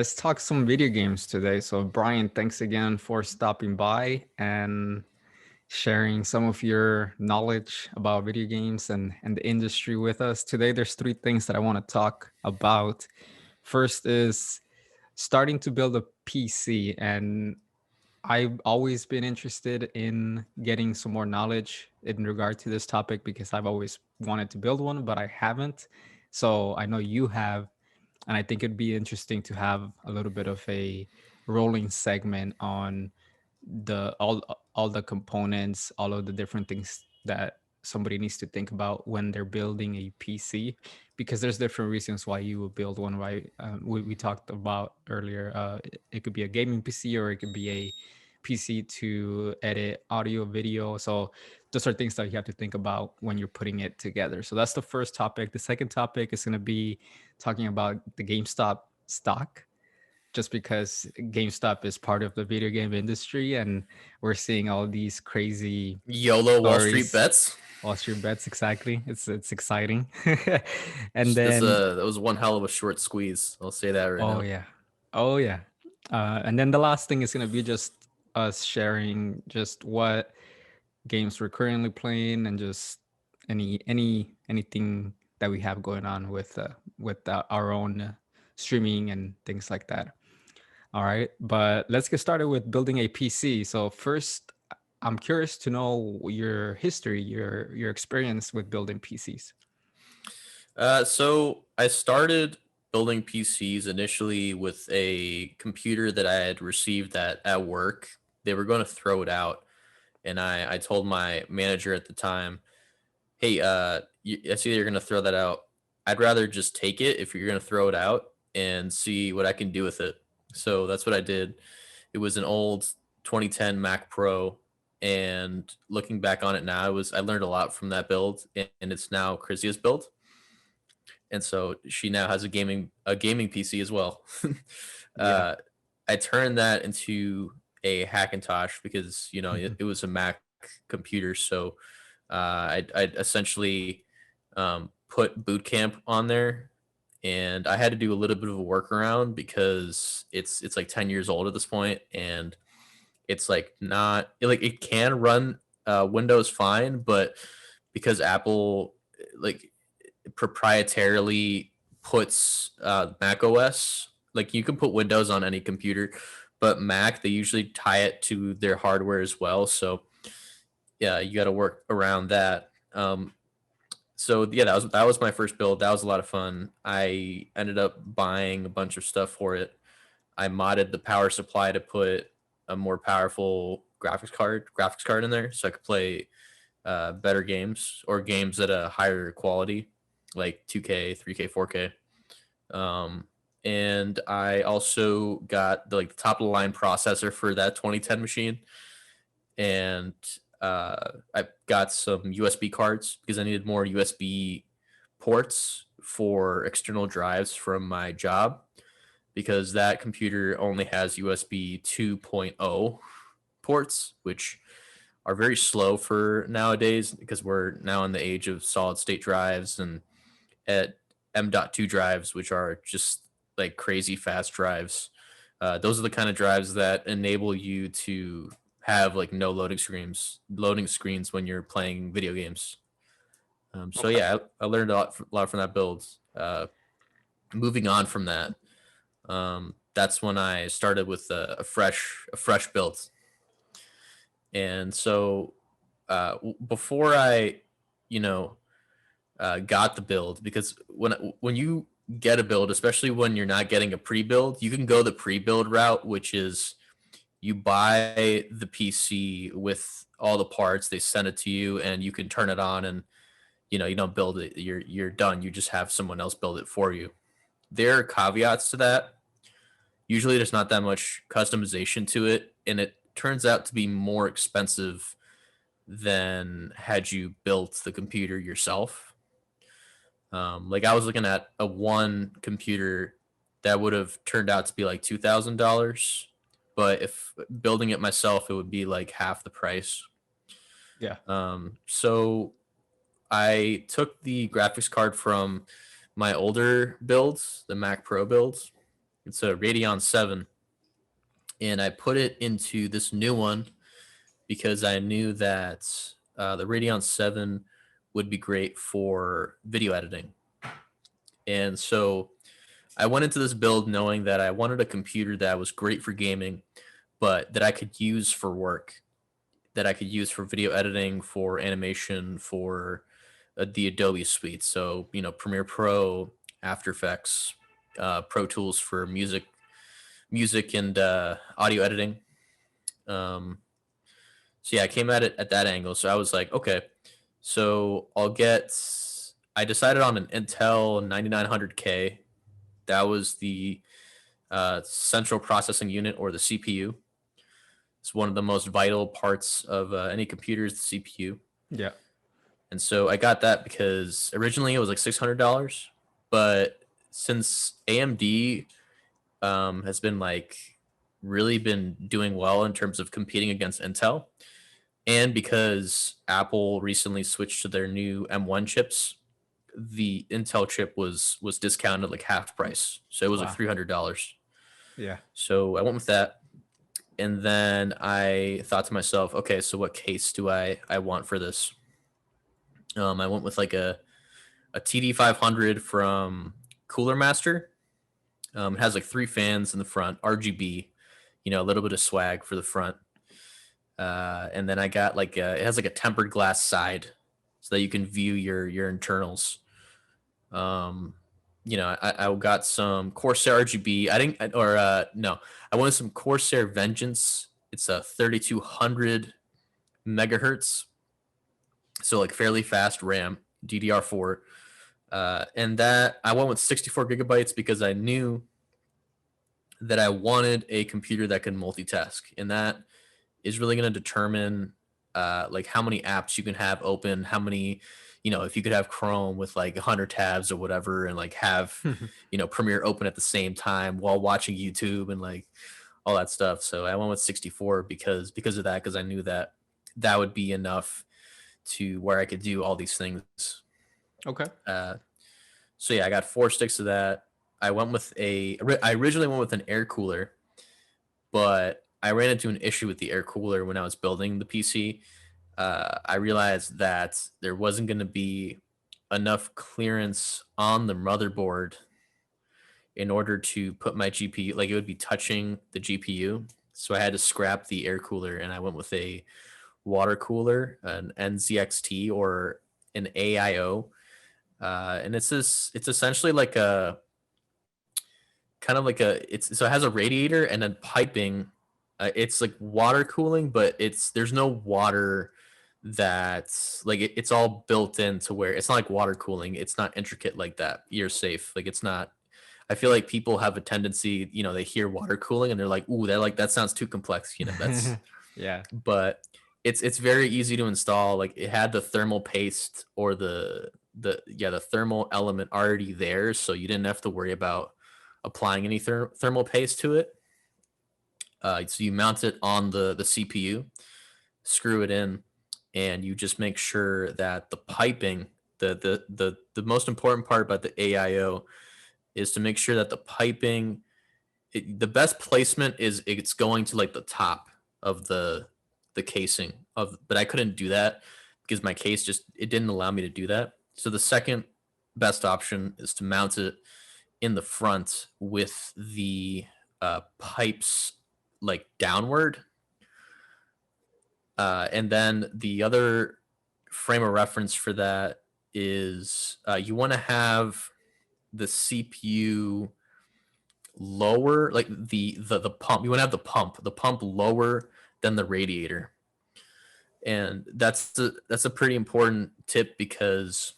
let's talk some video games today. So, Brian, thanks again for stopping by and sharing some of your knowledge about video games and the industry with us. Today, there's three things that I want to talk about. First is starting to build a PC, and I've always been interested in getting some more knowledge in regard to this topic because I've always wanted to build one, but I haven't. So I know you have, and I think it'd be interesting to have a little bit of a rolling segment on the all the components, all of the different things that somebody needs to think about when they're building a PC, because there's different reasons why you would build one. Right? We talked about earlier. It could be a gaming PC or it could be a PC to edit audio, video. So those are things that you have to think about when you're putting it together. So that's the first topic. The second topic is going to be talking about the GameStop stock, just because GameStop is part of the video game industry and we're seeing all these crazy YOLO Wall Street stories. bets. Wall Street bets, exactly. It's exciting. And This then that was one hell of a short squeeze. I'll say that right oh now. yeah. Oh yeah. And then the last thing is gonna be just us sharing just what games we're currently playing and just anything that we have going on with our own streaming and things like that. All right, but let's get started with building a PC. So first, I'm curious to know your history, your experience with building PCs. So I started building PCs initially with a computer that I had received at work. They were going to throw it out, and I told my manager at the time, "Hey, I see that you're going to throw that out. I'd rather just take it if you're going to throw it out and see what I can do with it." So that's what I did. It was an old 2010 Mac Pro, and looking back on it now, I learned a lot from that build, and it's now Chrissia's build, and so she now has a gaming PC as well. Yeah. uh, I turned that into a Hackintosh because it was a Mac computer, so I essentially put Boot Camp on there, and I had to do a little bit of a workaround because it's like 10 years old at this point, and it's like not like it can run Windows fine, but because Apple like proprietarily puts Mac OS, like you can put Windows on any computer, but Mac they usually tie it to their hardware as well. So yeah, you got to work around that. So yeah, that was my first build. That was a lot of fun. I ended up buying a bunch of stuff for it. I modded the power supply to put a more powerful graphics card in there, so I could play better games or games at a higher quality, like 2K, 3K, 4K. And I also got the top of the line processor for that 2010 machine, and I got some USB cards because I needed more USB ports for external drives from my job because that computer only has USB 2.0 ports, which are very slow for nowadays because we're now in the age of solid state drives and at M.2 drives, which are just like crazy fast drives. Those are the kind of drives that enable you to have like no loading screens when you're playing video games. So Okay. yeah, I learned a lot from that build. Moving on from that, that's when I started with a fresh build. And so before I, you know, got the build, because when you get a build, especially when you're not getting a pre-build, you can go the pre-build route, which is you buy the PC with all the parts, they send it to you, and you can turn it on, and you don't build it. You're done. You just have someone else build it for you. There are caveats to that. Usually, there's not that much customization to it, and it turns out to be more expensive than had you built the computer yourself. Like I was looking at a one computer that would have turned out to be like $2,000, but if building it myself, it would be like half the price. Yeah. So I took the graphics card from my older builds, the Mac Pro builds, It's a Radeon 7, and I put it into this new one because I knew that the Radeon 7 would be great for video editing. And so I went into this build knowing that I wanted a computer that was great for gaming, but that I could use for work, that I could use for video editing, for animation, for the Adobe suite. So, Premiere Pro, After Effects, Pro Tools for music and audio editing. Um, so yeah, I came at it at that angle. So I was like, okay, so I decided on an Intel 9900K. That was the central processing unit, or the CPU. It's one of the most vital parts of any computer is the CPU. Yeah. And so I got that because originally it was like $600, but since AMD has been really been doing well in terms of competing against Intel, and because Apple recently switched to their new M1 chips, the Intel chip was discounted like half price, so it was like Wow. $300. Yeah. So I went with that, and then I thought to myself, okay, so what case do I want for this? I went with like a TD500 from Cooler Master. It has like 3 fans in the front, RGB, a little bit of swag for the front. And then I got it has like a tempered glass side so that you can view your internals. Um, I got some Corsair RGB. I didn't, or no, I wanted some Corsair Vengeance. It's a 3200 megahertz, so like fairly fast RAM, DDR4. And that I went with 64 gigabytes because I knew that I wanted a computer that could multitask, and that is really going to determine like how many apps you can have open, how many, if you could have Chrome with like 100 tabs or whatever, and like have, Premiere open at the same time while watching YouTube and like all that stuff. So I went with 64 because of that, because I knew that that would be enough to where I could do all these things. Okay. So yeah, I got 4 sticks of that. I originally went with an air cooler, but I ran into an issue with the air cooler when I was building the PC. I realized that there wasn't going to be enough clearance on the motherboard in order to put my GPU, like it would be touching the GPU. So I had to scrap the air cooler, and I went with a water cooler, an NZXT or an AIO. And it's essentially like a kind of like so it has a radiator and then piping. It's like water cooling, but there's no water that's like it's all built in to where it's not like water cooling. It's not intricate like that. You're safe. Like it's not. I feel like people have a tendency, they hear water cooling and they're like, "Ooh, that sounds too complex." That's. Yeah. But it's very easy to install. Like it had the thermal paste or the thermal element already there, so you didn't have to worry about applying any thermal paste to it. So you mount it on the CPU, screw it in, and you just make sure that the piping, the most important part about the AIO is to make sure that the piping, the best placement is it's going to like the top of the casing of, but I couldn't do that because my case it didn't allow me to do that. So the second best option is to mount it in the front with the pipes like downward. And then the other frame of reference for that is you want to have the CPU lower, like the pump. You want to have the pump lower than the radiator, and that's a pretty important tip because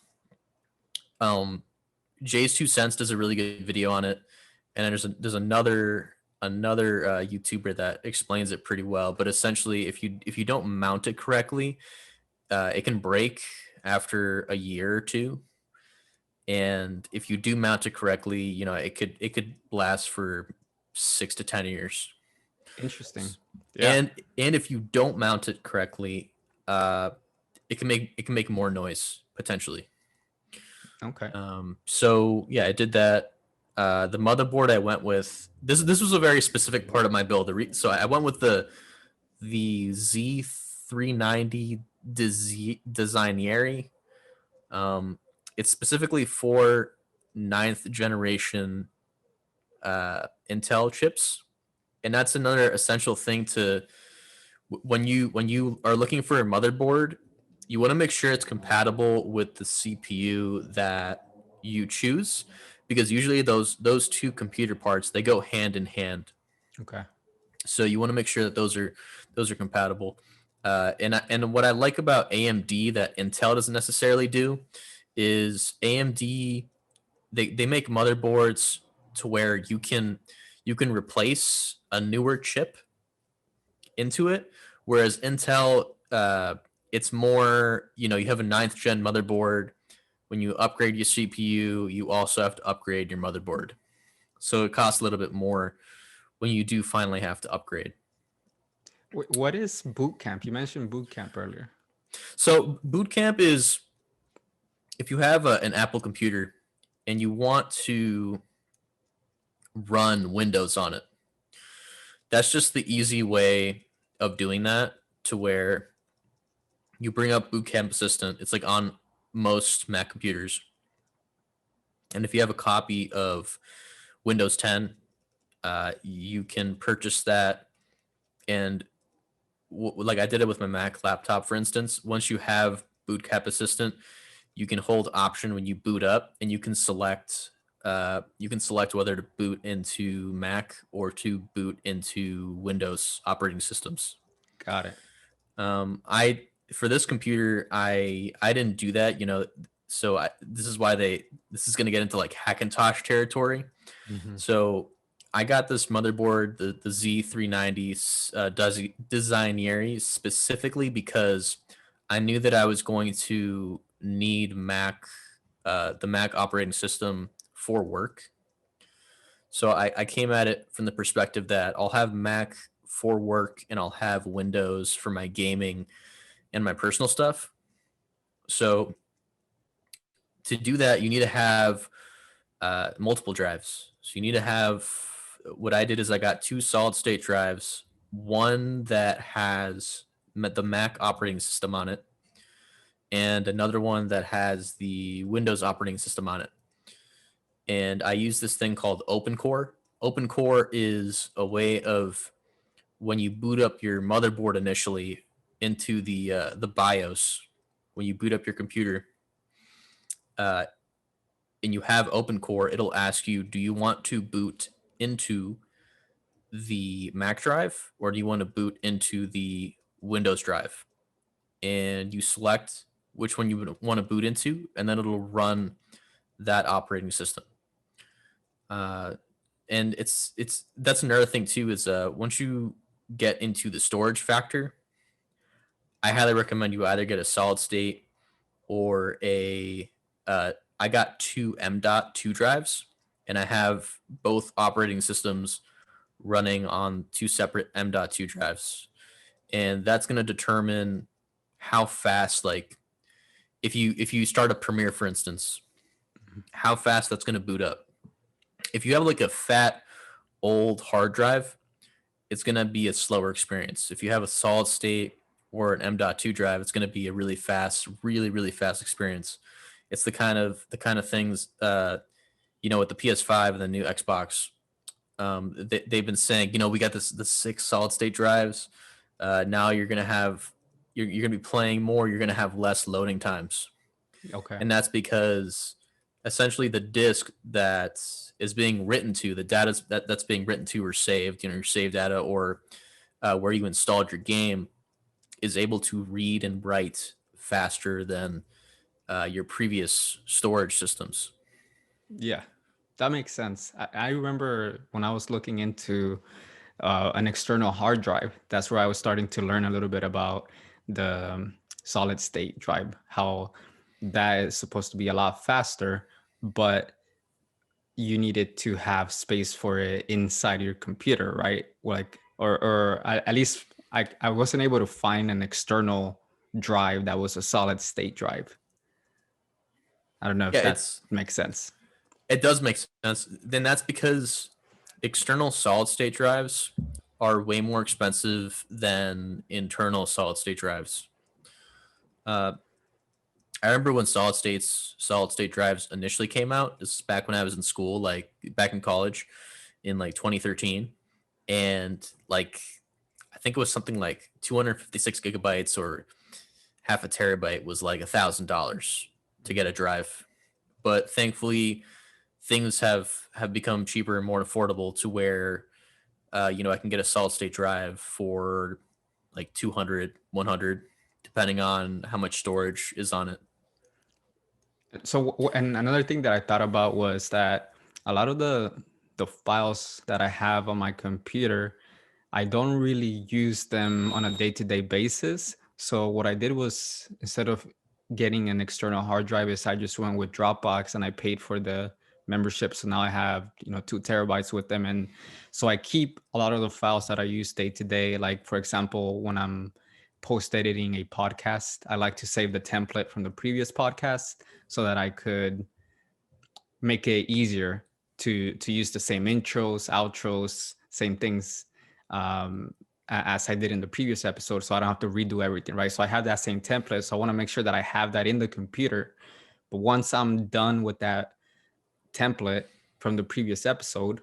Jay's 2 cents does a really good video on it, and there's another YouTuber that explains it pretty well. But essentially, if you don't mount it correctly, it can break after a year or two. And if you do mount it correctly, it could last for 6 to 10 years. Interesting. Yeah. And if you don't mount it correctly, it can make more noise potentially. Okay. So yeah, I did that. The motherboard I went with, this was a very specific part of my build. So I went with the Z390 Designieri. Um, it's specifically for ninth generation Intel chips, and that's another essential thing to when you are looking for a motherboard, you want to make sure it's compatible with the CPU that you choose, because usually those two computer parts, they go hand in hand. Okay. So you want to make sure that those are compatible. And what I like about AMD that Intel doesn't necessarily do is AMD, they make motherboards to where you can replace a newer chip into it, whereas Intel, it's more, you have a ninth gen motherboard. When you upgrade your CPU, you also have to upgrade your motherboard, so it costs a little bit more when you do finally have to upgrade. What is boot camp? You mentioned boot camp earlier. So boot camp is if you have an Apple computer and you want to run Windows on it. That's just the easy way of doing that, to where you bring up Boot Camp Assistant. It's like on most Mac computers. And if you have a copy of Windows 10, you can purchase that. And like I did it with my Mac laptop, for instance. Once you have Boot Camp Assistant, you can hold Option when you boot up, and you can select whether to boot into Mac or to boot into Windows operating systems. Got it. I For this computer, I didn't do that, so this is why this is going to get into like Hackintosh territory. Hmm. So I got this motherboard, the Z390 Designieri, specifically because I knew that I was going to need the Mac operating system for work. So I came at it from the perspective that I'll have Mac for work and I'll have Windows for my gaming and my personal stuff. So to do that, you need to have multiple drives. So you need to have, what I did is I got two solid state drives, one that has the Mac operating system on it, and another one that has the Windows operating system on it. And I use this thing called OpenCore. OpenCore is a way of, when you boot up your motherboard initially into the BIOS, when you boot up your computer, uh, and you have OpenCore, it'll ask you, do you want to boot into the Mac drive or do you want to boot into the Windows drive? And you select which one you would want to boot into, and then it'll run that operating system. Uh, and it's that's another thing too, is once you get into the storage factor, I highly recommend you either get a solid state or a I got two M.2 drives, and I have both operating systems running on two separate M.2 drives. And that's going to determine how fast, like if you start a Premiere, for instance, how fast that's going to boot up. If you have like a fat old hard drive, it's going to be a slower experience. If you have a solid state or an M.2 drive, it's going to be a really fast, really, really fast experience. It's the kind of things, with the PS5 and the new Xbox, they've been saying, we got the six solid state drives. Now you're gonna be playing more. You're gonna have less loading times, Okay. and that's because essentially the disk that is being written to, the data that's being written to or saved, your save data, or where you installed your game, is able to read and write faster than your previous storage systems. Yeah, that makes sense. I remember when I was looking into an external hard drive, that's where I was starting to learn a little bit about the solid state drive, how that is supposed to be a lot faster, but you needed to have space for it inside your computer, right? Like, at least I wasn't able to find an external drive that was a solid state drive. I don't know if Yeah, that it's makes sense. It does make sense. Then that's because external solid state drives are way more expensive than internal solid state drives. Uh, I remember when solid state drives initially came out. This is back when I was in school, like back in college in like 2013, and like I think it was something like 256 gigabytes or half a terabyte was like $1,000 to get a drive. But thankfully, things have become cheaper and more affordable to where I can get a solid state drive for like 200, 100, depending on how much storage is on it. So, and another thing that I thought about was that a lot of the files that I have on my computer, I don't really use them on a day-to-day basis. So what I did was, instead of getting an external hard drive, is I just went with Dropbox and I paid for the membership. So now I have 2 terabytes with them, and so I keep a lot of the files that I use day to day. Like, for example, when I'm post editing a podcast, I like to save the template from the previous podcast so that I could make it easier to use the same intros, outros, same things, as I did in the previous episode, so I don't have to redo everything, right? So I have that same template, so I want to make sure that I have that in the computer. But once I'm done with that template from the previous episode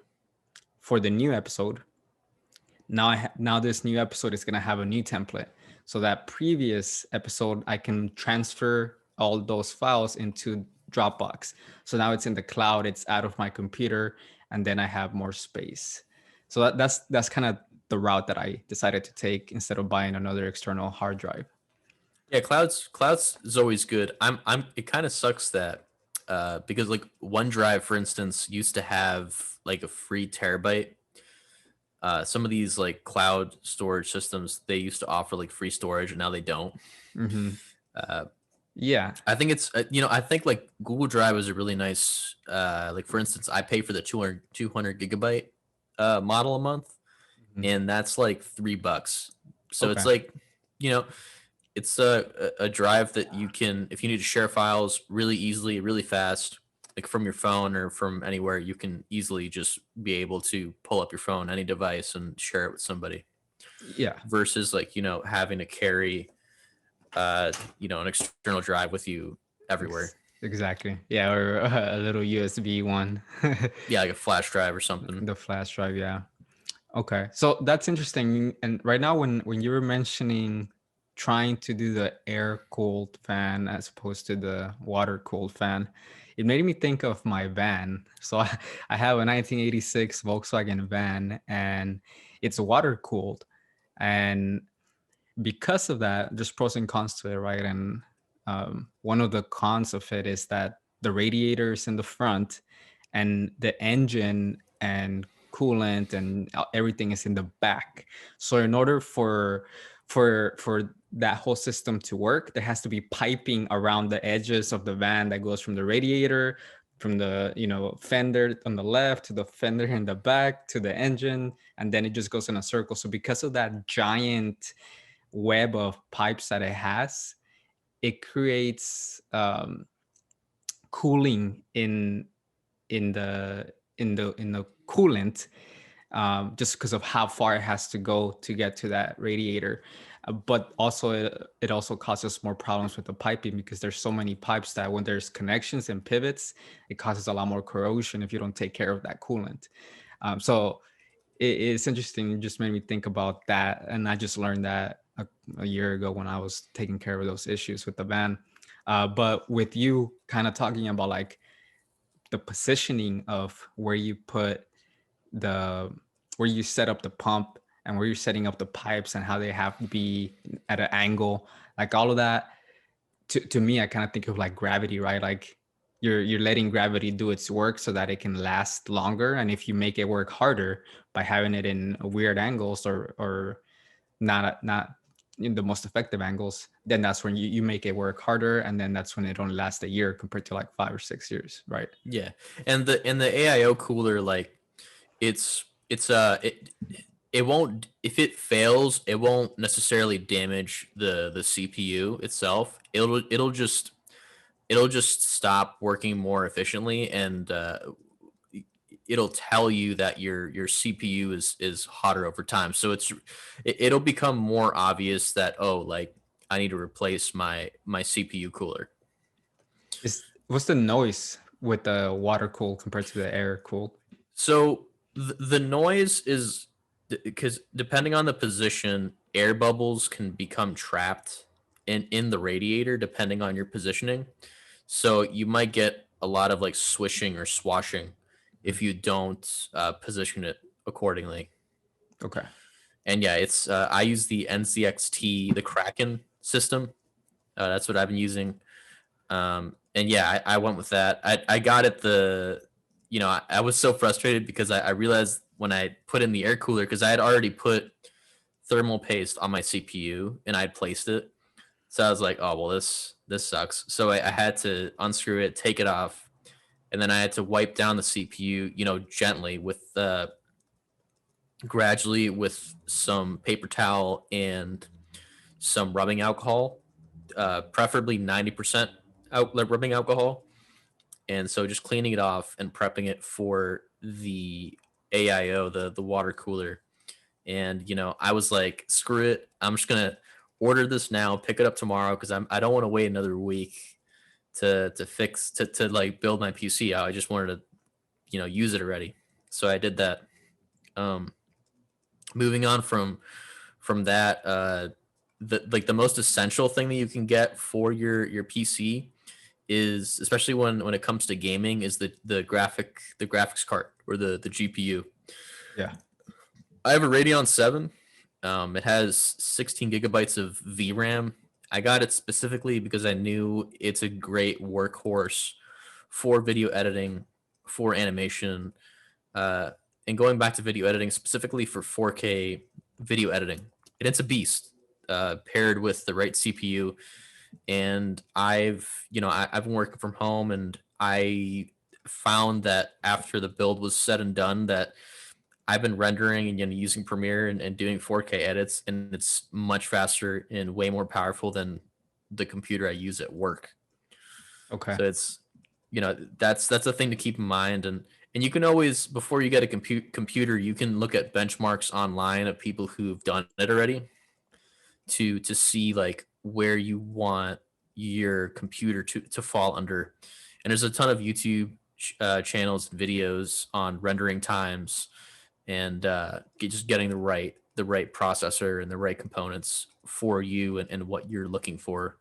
for the new episode, now this new episode is going to have a new template. So that previous episode, I can transfer all those files into Dropbox. So now it's in the cloud, it's out of my computer, and then I have more space. So that's kind of the route that I decided to take instead of buying another external hard drive. Yeah, clouds is always good. I'm it kind of sucks that because like OneDrive, for instance, used to have like a free terabyte. Some of these like cloud storage systems, they used to offer like free storage, and now they don't. Mm-hmm. Uh, Yeah. I think it's I think like Google Drive is a really nice like for instance, I pay for the 200 gigabyte model a month, Mhm. and that's like $3. So it's Okay. like you know it's a drive that you can, if you need to share files really easily, really fast, like from your phone or from anywhere, you can easily just be able to pull up your phone, any device, and share it with somebody. Yeah. Versus like having to carry an external drive with you everywhere. Exactly. Yeah, or a little USB one. Yeah, like a flash drive or something. The flash drive, yeah. Okay, so that's interesting. And right now, when you were mentioning trying to do the air cooled fan as opposed to the water cooled fan, it made me think of my van. So I have a 1986 Volkswagen van, and it's water cooled. And because of that, there's pros and cons to it, right? And one of the cons of it is that the radiators in the front and the engine and coolant and everything is in the back. So in order for that whole system to work, there has to be piping around the edges of the van that goes from the radiator, from the fender on the left to the fender in the back to the engine, and then it just goes in a circle. So because of that giant web of pipes that it has, it creates cooling in the coolant, just because of how far it has to go to get to that radiator. But also it also causes more problems with the piping, because there's so many pipes that when there's connections and pivots, it causes a lot more corrosion if you don't take care of that coolant. So it's interesting. It just made me think about that, and I just learned that a year ago when I was taking care of those issues with the van. But with you kind of talking about like the positioning of where you put the where you set up the pump and where you're setting up the pipes and how they have to be at an angle, like all of that, to me, I kind of think of like gravity, right? Like you're letting gravity do its work so that it can last longer. And if you make it work harder by having it in weird angles or not in the most effective angles, then that's when you make it work harder, and then that's when it only lasts a year compared to like 5 or 6 years, right? Yeah, and the AIO cooler, like it won't, if it fails, it won't necessarily damage the CPU itself. it'll just stop working more efficiently, and it'll tell you that your CPU is hotter over time. So it'll become more obvious that, oh, like I need to replace my CPU cooler. Is what's the noise with the water cooled compared to the air cooled? So the noise is because depending on the position, air bubbles can become trapped in the radiator depending on your positioning. So you might get a lot of like swishing or swashing if you don't position it accordingly. Okay. And yeah, it's I use the NZXT, the Kraken system. That's what I've been using. And yeah, I went with that. I got it I was so frustrated because I realized when I put in the air cooler, because I had already put thermal paste on my CPU and I'd placed it. So I was like, oh well, this sucks. So I had to unscrew it, take it off, and then I had to wipe down the CPU, gently with gradually with some paper towel and some rubbing alcohol, preferably 90% rubbing alcohol. And so just cleaning it off and prepping it for the AIO, the water cooler. And I was like, screw it. I'm just gonna order this now, pick it up tomorrow because I don't want to wait another week to fix to like build my PC out. I just wanted to use it already. So I did that. Um, moving on from that, the most essential thing that you can get for your PC is, especially when it comes to gaming, is the graphics card or the GPU. Yeah. I have a Radeon 7. It has 16 gigabytes of VRAM. I got it specifically because I knew it's a great workhorse for video editing, for animation, uh, and going back to video editing, specifically for 4K video editing. And it's a beast, paired with the right CPU. And I've been working from home, and I found that after the build was said and done, that I've been rendering and using Premiere and doing 4K edits, and it's much faster and way more powerful than the computer I use at work. Okay. So it's that's a thing to keep in mind, and you can always, before you get a computer, you can look at benchmarks online of people who've done it already to see like where you want your computer to fall under. And there's a ton of YouTube channels and videos on rendering times and just getting the right processor and the right components for you and what you're looking for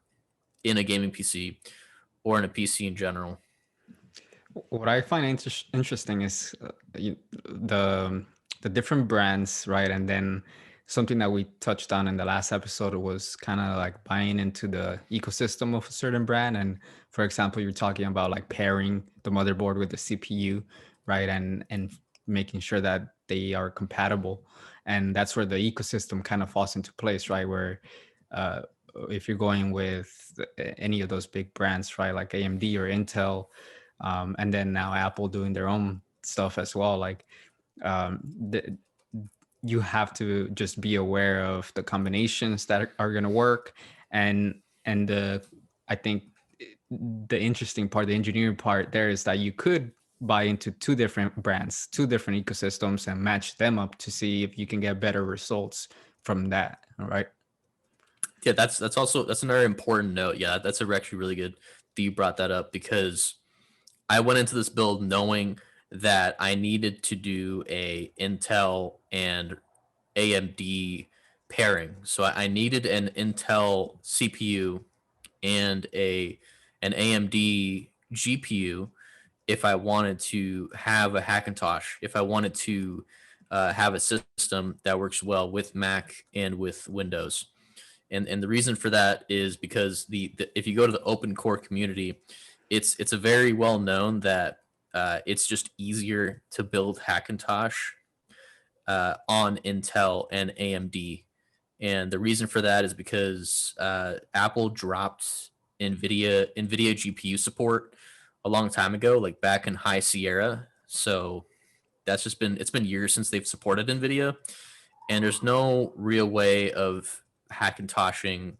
in a gaming PC or in a PC in general. What I find interesting is the different brands, right? And then something that we touched on in the last episode was kind of like buying into the ecosystem of a certain brand. And for example, you're talking about like pairing the motherboard with the CPU, right? And making sure that they are compatible. And that's where the ecosystem kind of falls into place, right? Where uh, if you're going with any of those big brands, right, like AMD or Intel, and then now Apple doing their own stuff as well. Like um, the, you have to just be aware of the combinations that are going to work, and the I think the interesting part, the engineering part there is that you could buy into two different brands, two different ecosystems, and match them up to see if you can get better results from that. All right. Yeah, that's another important note. Yeah, that's actually really good that you brought that up, because I went into this build knowing that I needed to do a Intel and AMD pairing. So I needed an Intel CPU and an AMD GPU if I wanted to have a Hackintosh, if I wanted to have a system that works well with Mac and with Windows. And the reason for that is because if you go to the open core community, it's a very well known that it's just easier to build Hackintosh on Intel and AMD. And the reason for that is because Apple dropped NVIDIA GPU support a long time ago, like back in High Sierra. So it's been years since they've supported NVIDIA, and there's no real way of Hackintoshing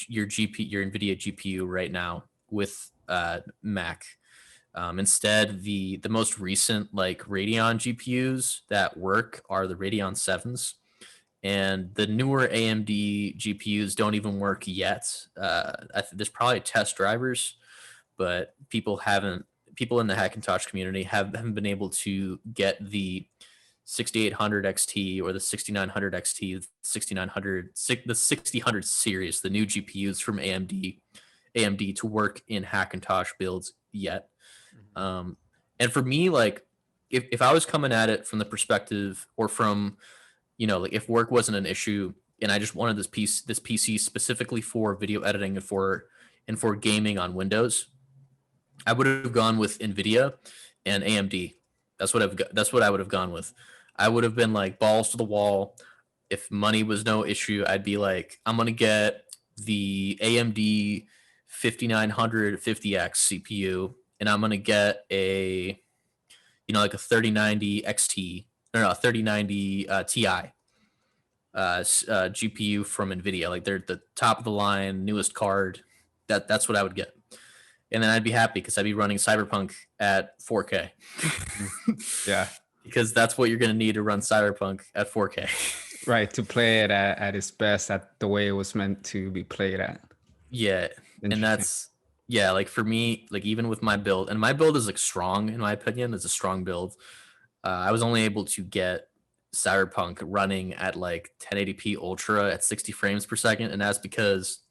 your NVIDIA GPU right now with Mac. Instead, the most recent like Radeon GPUs that work are the Radeon 7s, and the newer AMD GPUs don't even work yet. There's probably test drivers, but people in the Hackintosh community haven't been able to get the 6800 XT or the 6900 XT, the 6000 series, the new GPUs from AMD to work in Hackintosh builds yet. Um, and for me, like if I was coming at it from the perspective or from, like if work wasn't an issue and I just wanted this PC specifically for video editing and for gaming on Windows, I would have gone with Nvidia and AMD. That's what I would have gone with. I would have been like balls to the wall. If money was no issue, I'd be like, I'm gonna get the AMD 5900 50X CPU, and I'm gonna get a, like a 3090 XT, no 3090 Ti GPU from Nvidia. Like they're the top of the line, newest card. That's what I would get, and then I'd be happy because I'd be running Cyberpunk at 4K. Yeah. Because that's what you're going to need to run Cyberpunk at 4K. Right, to play it at its best, at the way it was meant to be played at. Yeah, and like for me, like even with my build, and my build is like strong in my opinion. It's a strong build. I was only able to get Cyberpunk running at like 1080p ultra at 60 frames per second, and that's because,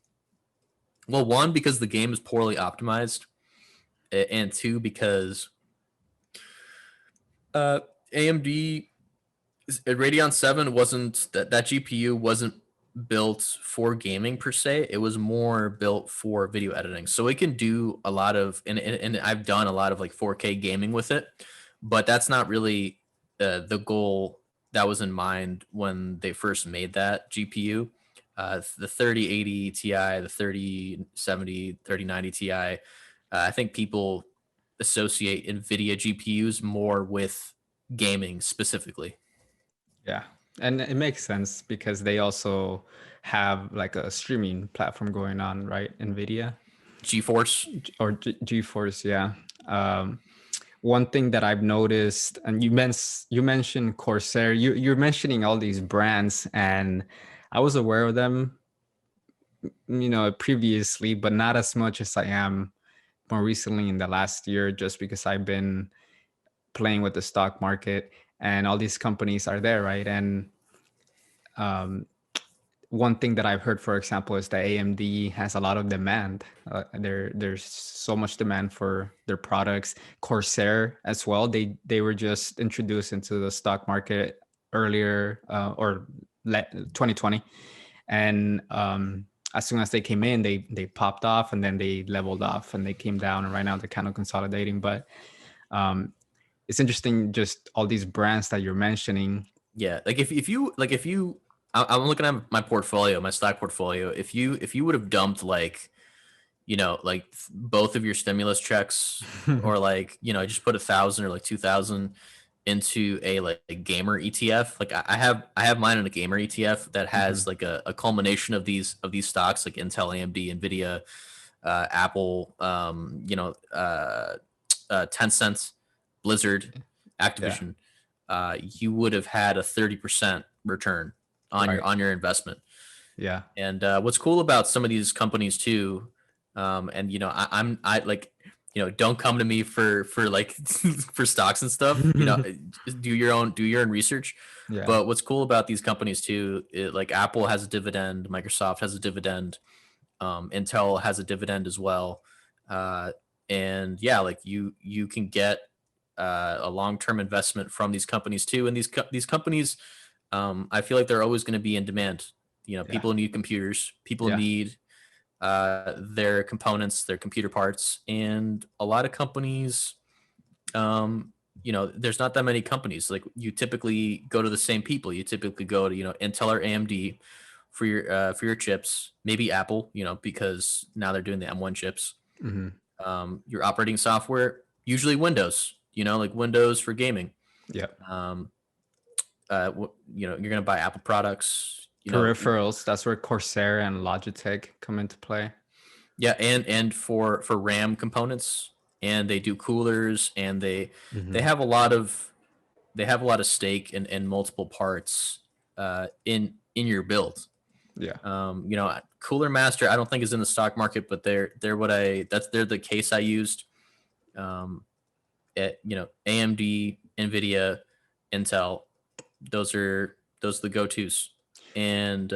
well, one, because the game is poorly optimized, and two, because AMD Radeon 7 wasn't that GPU wasn't built for gaming per se. It was more built for video editing. So it can do a lot of, and I've done a lot of like 4K gaming with it, but that's not really the goal that was in mind when they first made that GPU. The 3080 Ti, the 3070, 3090 Ti, I think people associate NVIDIA GPUs more with gaming specifically. Yeah. And it makes sense because they also have like a streaming platform going on, right? NVIDIA GeForce. or GeForce, yeah. One thing that I've noticed, and you mentioned Corsair, you're mentioning all these brands, and I was aware of them, previously, but not as much as I am more recently in the last year, just because I've been playing with the stock market and all these companies are there, right? And one thing that I've heard, for example, is that AMD has a lot of demand. There's so much demand for their products. Corsair as well. They were just introduced into the stock market earlier, or 2020, and as soon as they came in, they popped off, and then they leveled off, and they came down, and right now they're kind of consolidating. But it's interesting, just all these brands that you're mentioning. Yeah, like if you I'm looking at my portfolio, my stock portfolio. If you would have dumped like, like both of your stimulus checks, or like, just put 1,000 or like 2,000 into a gamer ETF. Like I have mine in a gamer ETF that has like a culmination of these stocks like Intel, AMD, Nvidia, Apple, Tencent, Blizzard, Activision. You would have had a 30% return on your investment. Yeah. And what's cool about some of these companies too, and I like, don't come to me for like for stocks and stuff. Do your own research. Yeah. But what's cool about these companies too, like Apple has a dividend, Microsoft has a dividend, Intel has a dividend as well, and yeah, like you can get a long-term investment from these companies too. And these companies, I feel like they're always going to be in demand. People need computers. People need their components, their computer parts, and a lot of companies. There's not that many companies. Like you typically go to the same people. You typically go to Intel or AMD for your chips. Maybe Apple, because now they're doing the M1 chips. Your operating software, usually Windows. Like Windows for gaming. Yeah. You're gonna buy Apple products. Peripherals. That's where Corsair and Logitech come into play. Yeah, and for RAM components, and they do coolers, and they Hmm. have a lot of they have a lot of stake in multiple parts in your build. Yeah. Cooler Master I don't think is in the stock market, but they're the case I used. Um, at AMD, Nvidia, Intel, those are the go tos, and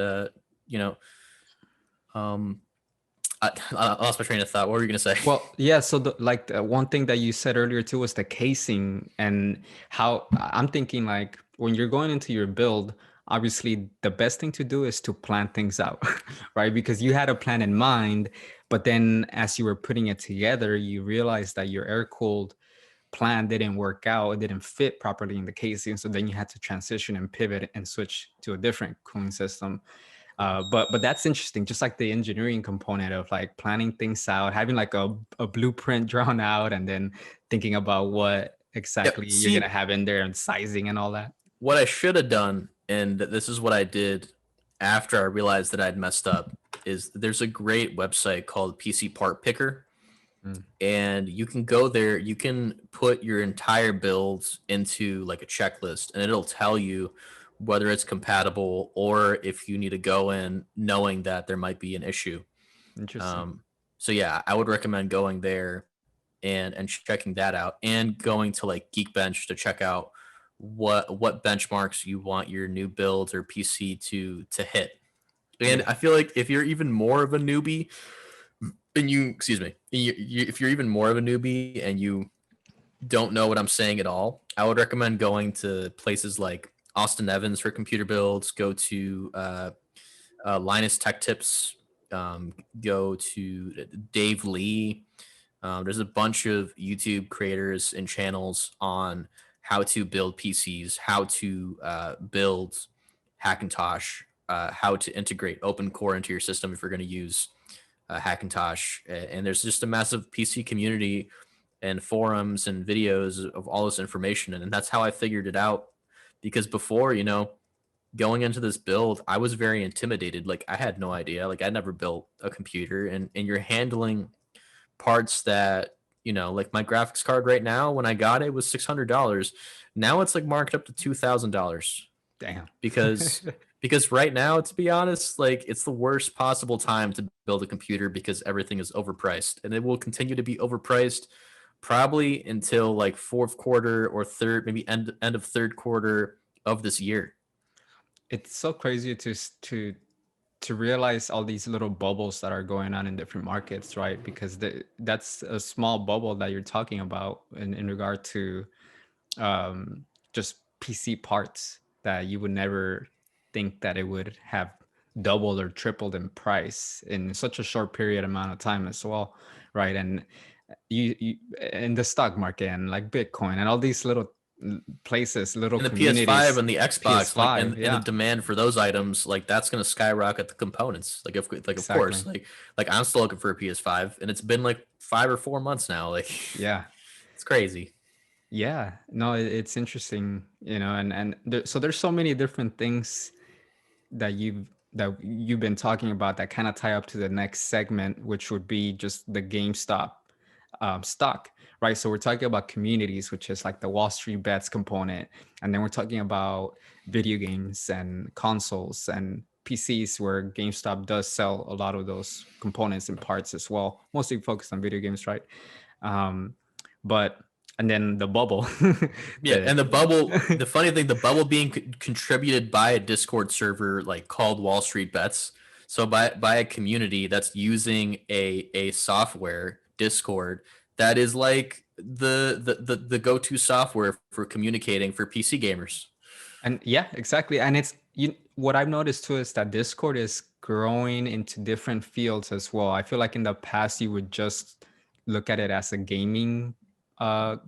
you know um, I lost my train of thought. What were you gonna say? Well, yeah. So the one thing that you said earlier too was the casing and how I'm thinking like when you're going into your build, obviously the best thing to do is to plan things out, right? Because you had a plan in mind, but then as you were putting it together, you realized that your air cooled plan didn't work out, it didn't fit properly in the casing. So then you had to transition and pivot and switch to a different cooling system. But that's interesting, just like the engineering component of like planning things out, having like a blueprint drawn out, and then thinking about what exactly Yep. you're gonna See, have in there and sizing and all that. what I should have done, and this is what I did after I realized that I'd messed up, is there's a great website called PC Part Picker, Mm, and you can go there. You can put your entire builds into like a checklist, and it'll tell you whether it's compatible or if you need to go in knowing that there might be an issue. interesting. Um, so yeah, I would recommend going there and checking that out, and going to like Geekbench to check out what benchmarks you want your new builds or PC to hit. And Yeah. I feel like if you're even more of a newbie, and if you're even more of a newbie and you don't know what I'm saying at all, I would recommend going to places like Austin Evans for computer builds. Go to Linus Tech Tips. Go to Dave Lee. There's a bunch of YouTube creators and channels on how to build PCs, how to build Hackintosh, how to integrate open core into your system if you're going to use Hackintosh. And there's just a massive PC community and forums and videos of all this information. And that's how I figured it out. Because before, going into this build, I was very intimidated. Like I had no idea. Like I never built a computer, and you're handling parts that like my graphics card right now when I got it was $600. Now it's like marked up to $2,000 Damn. because right now, to be honest, like it's the worst possible time to build a computer because everything is overpriced, and it will continue to be overpriced probably until like fourth quarter or third, maybe end of third quarter of this year. It's so crazy to realize all these little bubbles that are going on in different markets, right? Because that's a small bubble that you're talking about in regard to just PC parts that you would never think that it would have doubled or tripled in price in such a short period amount of time as well, right? And you in the stock market and like Bitcoin and all these little places, little And the PS5 communities, and the Xbox, like PS5, and the yeah, demand for those items, like that's gonna skyrocket the components. Like if like of course, exactly, like I'm still looking for a PS5, and it's been like 5 or 4 months now. Like yeah. it's crazy. Yeah, no, it's interesting, so there's so many different things that you've been talking about that kind of tie up to the next segment, which would be just the GameStop stock, right? So we're talking about communities, which is like the Wall Street bets component, and then we're talking about video games and consoles and PCs, where GameStop does sell a lot of those components and parts as well, mostly focused on video games, right? Um, but and then the bubble, Yeah, the and the bubble. The funny thing, the bubble being contributed by a Discord server like called Wall Street Bets. So by a community that's using a software, Discord, that is like the go to software for communicating for PC gamers. And yeah, exactly. And what I've noticed too is that Discord is growing into different fields as well. I feel like in the past you would just look at it as a gaming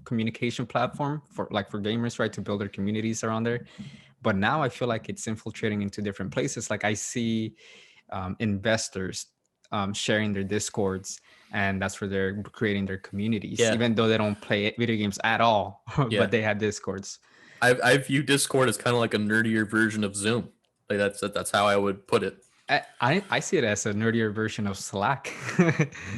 communication platform for gamers, right, to build their communities around there. But now I feel like it's infiltrating into different places. Like I see investors sharing their discords, and that's where they're creating their communities, Yeah, even though they don't play video games at all, yeah. but they have discords. I view Discord as kind of like a nerdier version of Zoom. Like that's how I would put it. I see it as a nerdier version of Slack.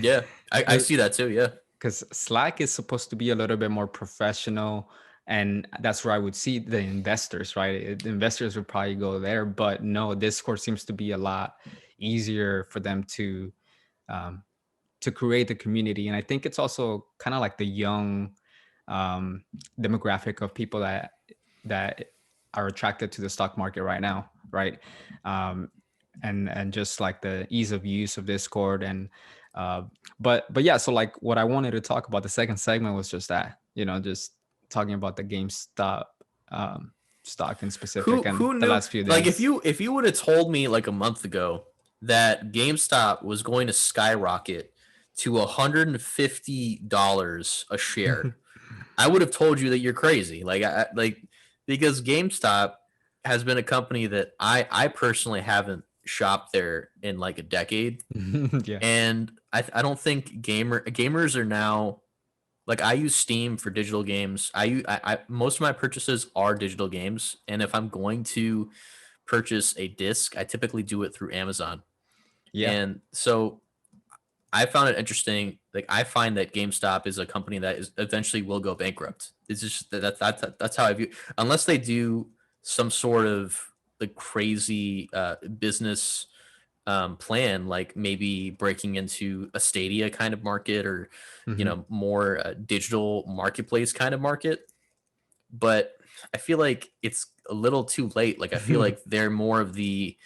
Yeah, I see that too. Yeah. Because Slack is supposed to be a little bit more professional, and that's where I would see the investors, right? The investors would probably go there, but no, Discord seems to be a lot easier for them um, to create the community, and I think it's also kind of like the young um, demographic of people that are attracted to the stock market right now, right? Um, and just like the ease of use of Discord and uh, but yeah, so like what I wanted to talk about the second segment was just that, just talking about the GameStop um, stock in specific and Who the knew? last few Like days. if you would have told me like a month ago that GameStop was going to skyrocket to $150 a share, I would have told you that you're crazy. Like because GameStop has been a company that I personally haven't shopped there in like a decade, Yeah. and I don't think gamers are now like I use Steam for digital games. I most of my purchases are digital games, and if I'm going to purchase a disc, I typically do it through Amazon. Yeah. And so I found it interesting. Like I find that GameStop is a company that is eventually will go bankrupt. It's just that's how I view. Unless they do some sort of like crazy business plan, like maybe breaking into a Stadia kind of market or Hmm. more digital marketplace kind of market. But I feel like it's a little too late. Like I feel like they're more of the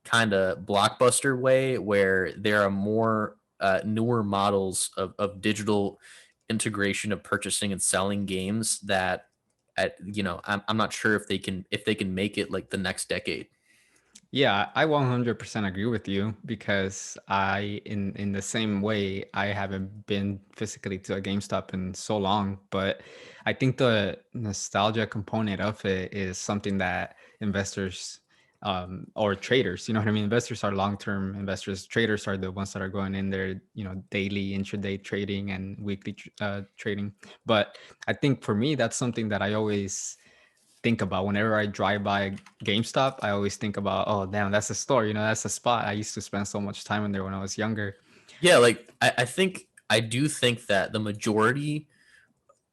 kind of blockbuster way where there are more newer models of digital integration of purchasing and selling games that I'm not sure if they can make it like the next decade. Yeah, I 100% agree with you because in the same way, I haven't been physically to a GameStop in so long, but I think the nostalgia component of it is something that investors or traders, you know what I mean? Investors are long-term investors. Traders are the ones that are going in there, daily intraday trading and weekly trading. But I think for me, that's something that I always think about whenever I drive by GameStop. I always think about, oh damn, that's a store. That's a spot. I used to spend so much time in there when I was younger. Yeah, like I think I do think that the majority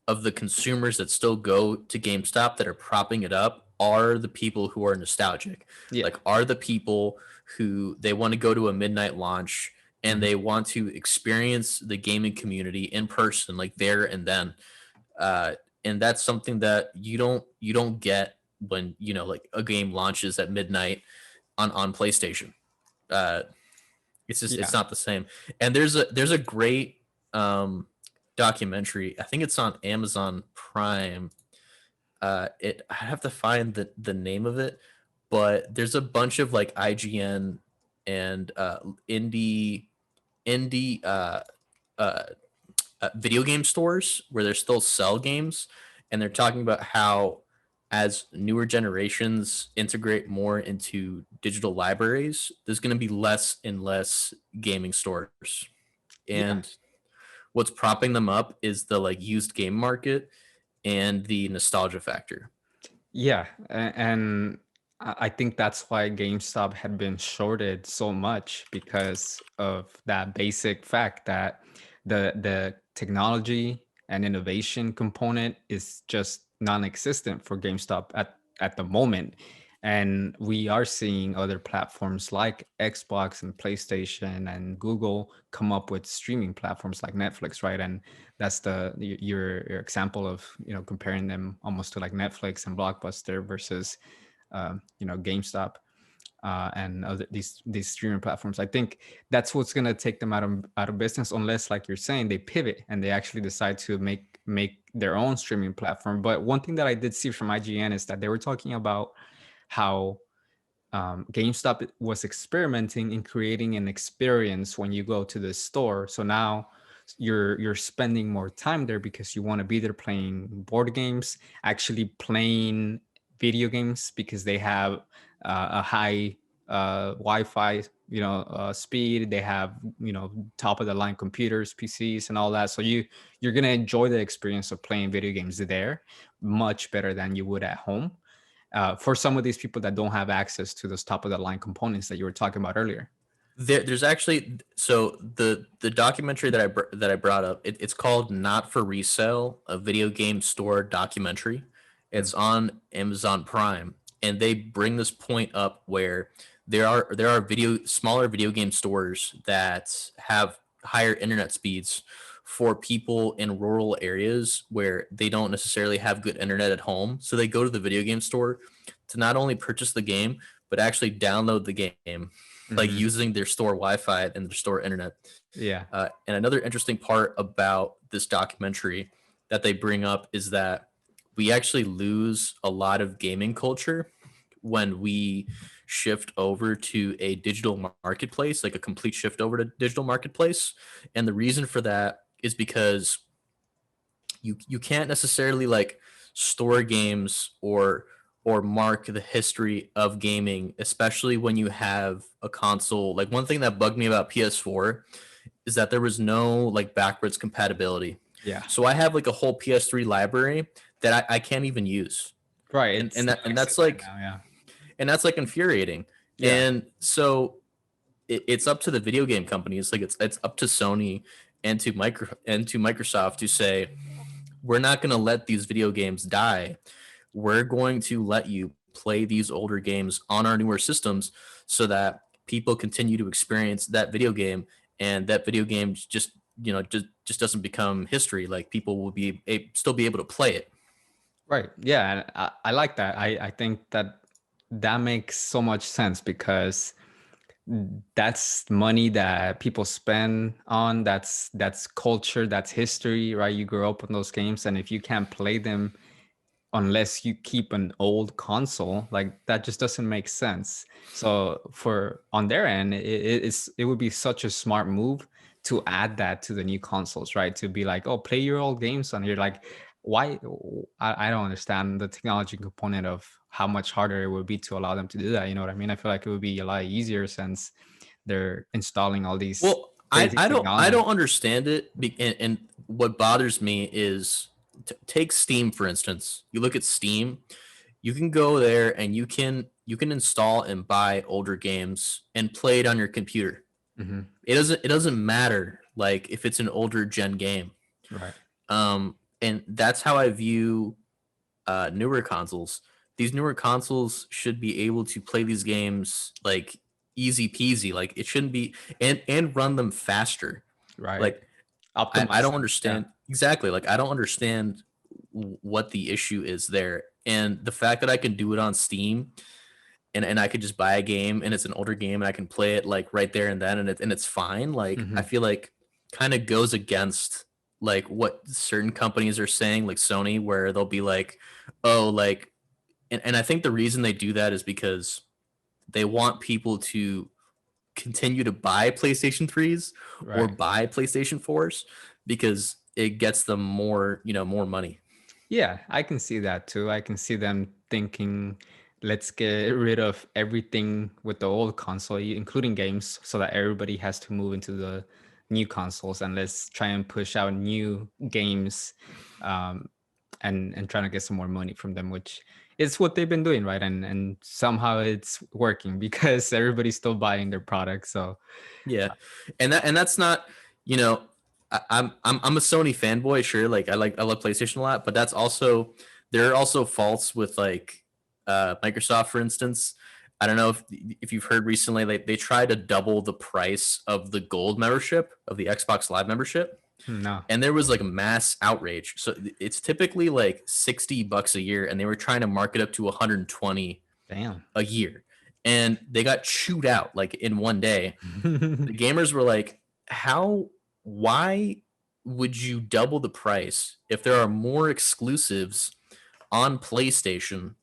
of the consumers that still go to GameStop that are propping it up are the people who are nostalgic. Yeah. Like are the people who they want to go to a midnight launch and Hmm. they want to experience the gaming community in person, like there and then. Uh, and that's something that you don't get when like a game launches at midnight on PlayStation. Uh, it's Yeah. not the same. And there's a great um documentary. I think it's on Amazon Prime. It I have to find the name of it, but there's a bunch of like IGN and indie indie uh, video game stores where they still sell games, and they're talking about how as newer generations integrate more into digital libraries, there's going to be less and less gaming stores. Yeah. And what's propping them up is the like used game market and the nostalgia factor. Yeah, and I think that's why GameStop had been shorted so much because of that basic fact that the technology and innovation component is just non-existent for GameStop at the moment. And we are seeing other platforms like Xbox and PlayStation and Google come up with streaming platforms like Netflix, right? And that's your example of comparing them almost to like Netflix and Blockbuster versus GameStop and other these streaming platforms. I think that's what's gonna take them out of business unless, like you're saying, they pivot and they actually decide to make their own streaming platform. But one thing that I did see from IGN is that they were talking about how GameStop was experimenting in creating an experience when you go to the store. So now you're spending more time there because you want to be there playing board games, actually playing video games because they have a high Wi-Fi, speed. They have top of the line computers, PCs, and all that. So you're gonna enjoy the experience of playing video games there much better than you would at home. for some of these people that don't have access to those top of the line components that you were talking about earlier. There's actually, so the documentary that I brought up, it's called Not for Resale, a video game store documentary. Mm. It's on Amazon Prime, and they bring this point up where there are smaller video game stores that have higher internet speeds for people in rural areas where they don't necessarily have good internet at home. So they go to the video game store to not only purchase the game, but actually download the game, like Hmm. using their store Wi-Fi and their store internet. Yeah. And another interesting part about this documentary that they bring up is that we actually lose a lot of gaming culture when we shift over to a digital marketplace, like a complete shift over to digital marketplace. And the reason for that is because you can't necessarily like store games or mark the history of gaming, especially when you have a console. Like one thing that bugged me about PS4 is that there was no like backwards compatibility. Yeah. So I have like a whole PS3 library that I can't even use. Right. And It's and that and that's non-existent like now. Yeah. infuriating. Yeah. And so it's up to the video game companies, like it's up to Sony and to Microsoft to say, we're not going to let these video games die. We're going to let you play these older games on our newer systems so that people continue to experience that video game, and that video game just just doesn't become history. Like people will still be able to play it. Right. Yeah. And I like that. I think that that makes so much sense because that's money that people spend on. That's culture, that's history, right? You grew up on those games, and if you can't play them unless you keep an old console, like that just doesn't make sense. So for on their end, it would be such a smart move to add that to the new consoles, right? To be like, oh, play your old games on here. Like, why? I don't understand the technology component of how much harder it would be to allow them to do that. You know what I mean? I feel like it would be a lot easier since they're installing all these Well, crazy I technology. don't understand it, and what bothers me is take Steam for instance. You look at Steam, you can go there and you can install and buy older games and play it on your computer. Hmm. It doesn't matter like if it's an older gen game. Right. And that's how I view newer consoles. These newer consoles should be able to play these games like easy peasy. Like it shouldn't be, and run them faster. Right. Like I Optimize don't them. Yeah. understand exactly. Like I don't understand what the issue is there. And the fact that I can do it on Steam, and I could just buy a game and it's an older game and I can play it like right there and then, and it's fine. Like I Hmm. feel like kind of goes against like what certain companies are saying, like Sony, where they'll be like, oh, like, and I think the reason they do that is because they want people to continue to buy PlayStation 3s or Right. buy PlayStation 4s because it gets them more, more money. Yeah, I can see that too. I can see them thinking, let's get rid of everything with the old console, including games, so that everybody has to move into the new consoles, and let's try and push out new games, um, and trying to get some more money from them, which is what they've been doing, right? And somehow it's working because everybody's still buying their products. So Yeah, and that's not, you know, I'm a Sony fanboy, sure. Like I love PlayStation a lot, but that's also, there are also faults with like Microsoft, for instance. I don't know if you've heard recently, like they try to double the price of the gold membership of the Xbox Live membership, no, and there was like a mass outrage. So it's typically like $60 a year, and they were trying to mark it up to 120 damn. a year, and they got chewed out like in one day. The gamers were like, how, why would you double the price if there are more exclusives on PlayStation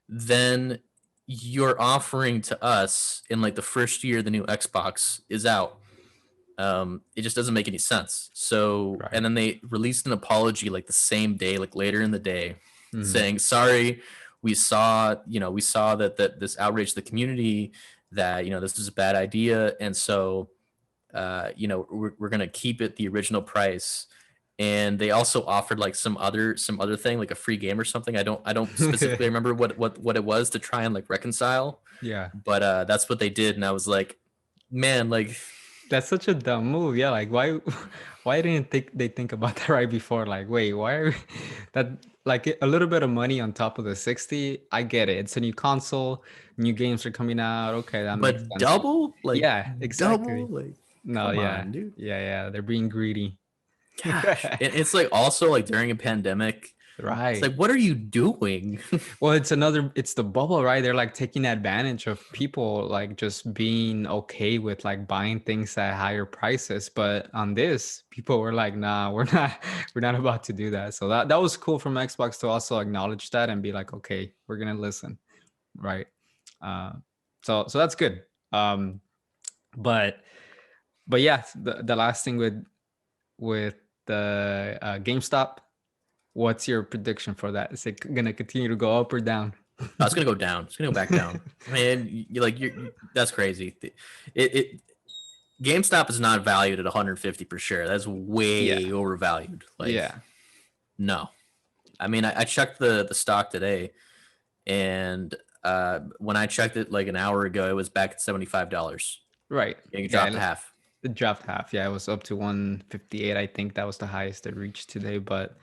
than you're offering to us in like the first year the new Xbox is out? It just doesn't make any sense. So, Right. and then they released an apology like the same day, like later in the day, Mhm. saying, sorry, we saw that this outraged the community, that, this is a bad idea. And so, we're going to keep it the original price. and they also offered like some other thing, like a free game or something. I don't specifically remember what it was to try and like reconcile, Yeah. but that's what they did, and I was like, man, like That's such a dumb move. Yeah, like why why didn't they think about that right before? Like, wait, why are that like a little bit of money on top of the 60? I get it. It's a new console, new games are coming out. Okay, that makes but sense. double, like Yeah, exactly. double, like No, come yeah. on, dude. Yeah, yeah. They're being greedy. Gosh, it's like also like during a pandemic, it's Right. like what are you doing? Well, it's the bubble, right? They're like taking advantage of people like just being okay with like buying things at higher prices. But on this, people were like, nah, we're not about to do that. So that was cool from Xbox to also acknowledge that and be like, okay, we're gonna listen, right? Uh, so that's good. Um, but yeah, the last thing with the GameStop, what's your prediction for that? Is it gonna continue to go up or down? Oh, it's gonna go down. It's gonna go back down. Man, that's crazy. It GameStop is not valued at 150 per share. That's Yeah. way overvalued. Like, Yeah. no. I mean, I checked the stock today, and when I checked it like an hour ago, it was back at $75. Right. Getting Yeah. dropped to half. It dropped half. Yeah, it was up to 158. I think that was the highest it reached today. But